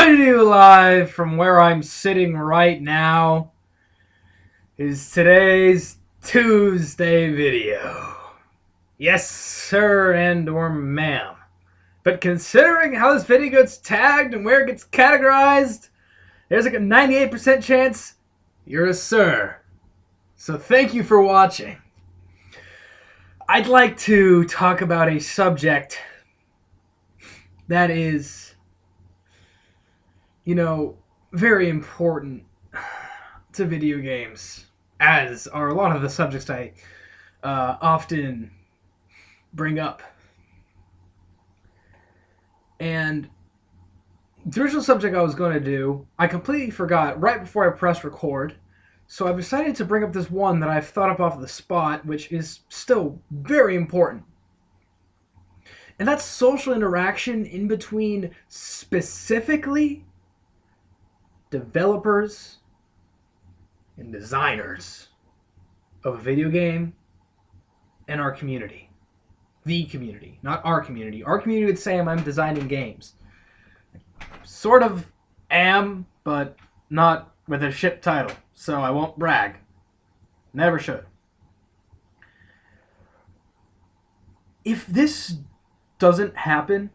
Coming to you live from where I'm sitting right now is today's Tuesday video. Yes, sir and or ma'am. But considering how this video gets tagged and where it gets categorized, there's like a 98% chance you're a sir. So thank you for watching. I'd like to talk about a subject that is, very important to video games, as are a lot of the subjects I often bring up. And the original subject I was going to do, I completely forgot right before I pressed record. So I've decided to bring up this one that I've thought of off the spot, which is still very important. And that's social interaction in between specifically developers and designers of a video game and our community. The community, not our community. Our community would say I'm designing games. Sort of am, but not with a ship title, so I won't brag. Never should. If this doesn't happen,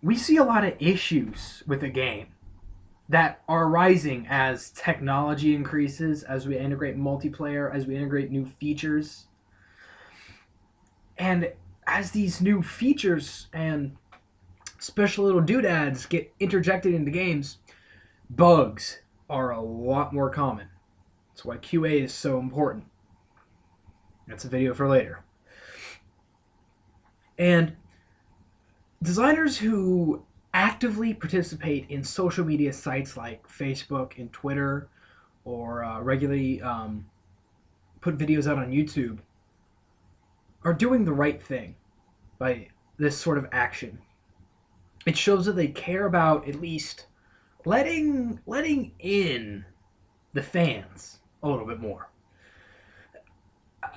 we see a lot of issues with a game that are rising as technology increases, as we integrate multiplayer, as we integrate new features. And as these new features and special little doodads get interjected into games, bugs are a lot more common. That's why QA is so important. That's a video for later. And designers who actively participate in social media sites like Facebook and Twitter, or regularly put videos out on YouTube, are doing the right thing by this sort of action. It shows that they care about at least letting in the fans a little bit more.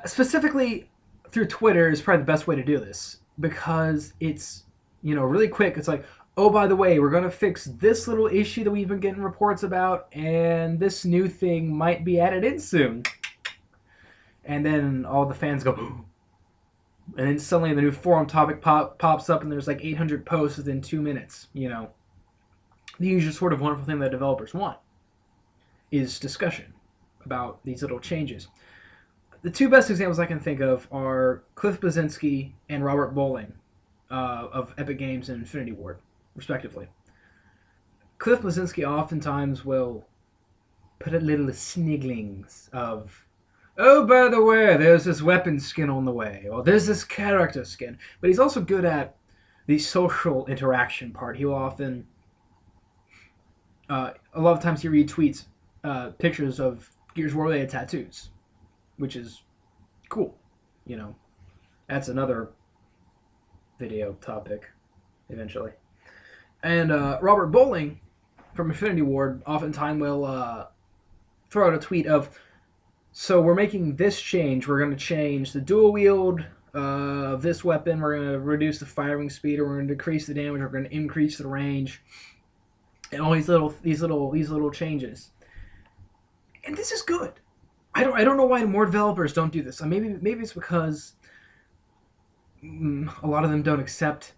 Specifically through Twitter is probably the best way to do this, because it's, really quick. It's like, oh, by the way, we're going to fix this little issue that we've been getting reports about, and this new thing might be added in soon. And then all the fans go, and then suddenly the new forum topic pops up, and there's like 800 posts within 2 minutes. The usual sort of wonderful thing that developers want is discussion about these little changes. The two best examples I can think of are Cliff Bleszinski and Robert Bowling of Epic Games and Infinity Ward, respectively. Cliff Bleszinski oftentimes will put a little snigglings of, oh, by the way, there's this weapon skin on the way, or there's this character skin. But he's also good at the social interaction part. He will often, a lot of times he retweets pictures of Gears of War related tattoos, which is cool. That's another video topic eventually. And Robert Bowling from Infinity Ward oftentimes will throw out a tweet of, so we're making this change. We're going to change the dual wield of this weapon. We're going to reduce the firing speed, or we're going to decrease the damage. We're going to increase the range, and all these little changes. And this is good. I don't know why more developers don't do this. Maybe it's because a lot of them don't accept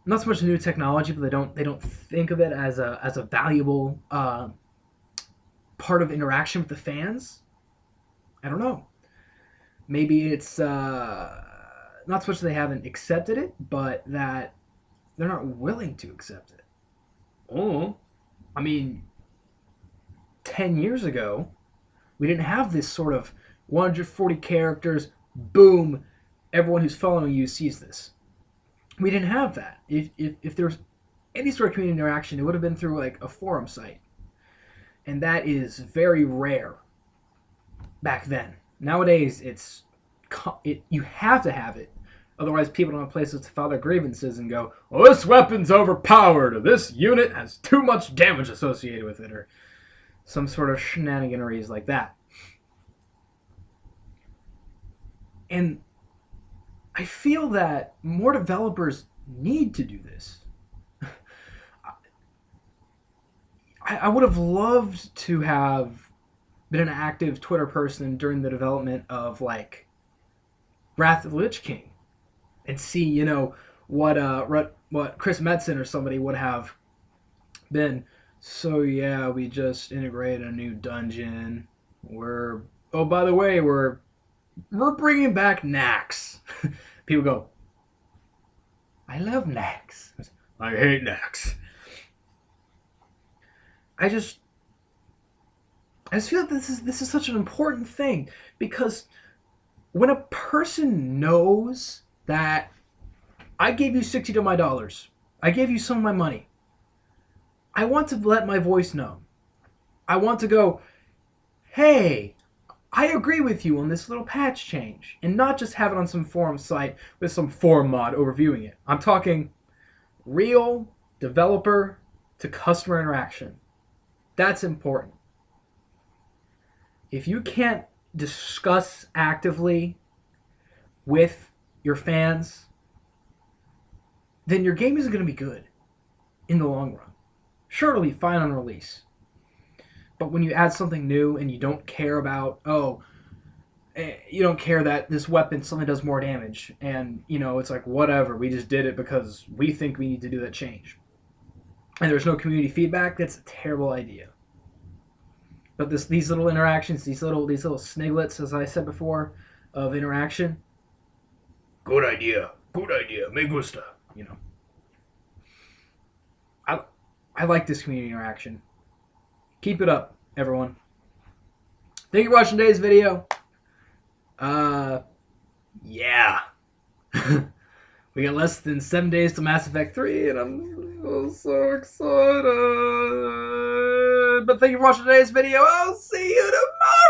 not so much the new technology, but they don't think of it as a valuable part of interaction with the fans. I don't know. Maybe it's not so much they haven't accepted it, but that they're not willing to accept it. Oh, 10 years ago, we didn't have this sort of 140 characters, boom, everyone who's following you sees this. We didn't have that. If there was any sort of community interaction, it would have been through like a forum site. And that is very rare back then. Nowadays, you have to have it. Otherwise, people don't have places to file their grievances and go, oh, this weapon's overpowered, or this unit has too much damage associated with it, or some sort of shenaniganeries like that. And I feel that more developers need to do this. I would have loved to have been an active Twitter person during the development of like Wrath of the Lich King, and see, what Chris Metzen or somebody would have been. So yeah, we just integrated a new dungeon. Oh, by the way, we're bringing back Nax. People go, I love Nax. I hate Nax. I just feel like this is such an important thing, because when a person knows that I gave you 60 of my dollars, I gave you some of my money, I want to let my voice know. I want to go, hey, I agree with you on this little patch change, and not just have it on some forum site with some forum mod overviewing it. I'm talking real developer to customer interaction. That's important. If you can't discuss actively with your fans, then your game isn't going to be good in the long run. Sure, it'll be fine on release. But when you add something new and you don't care about, you don't care that this weapon suddenly does more damage, and, it's like, whatever, we just did it because we think we need to do that change, and there's no community feedback, that's a terrible idea. But these little interactions, these little sniglets, as I said before, of interaction, good idea, me gusta, I like this community interaction. Keep it up, everyone. Thank you for watching today's video. Yeah. We got less than 7 days to Mass Effect 3, and I'm so excited. But thank you for watching today's video. I'll see you tomorrow.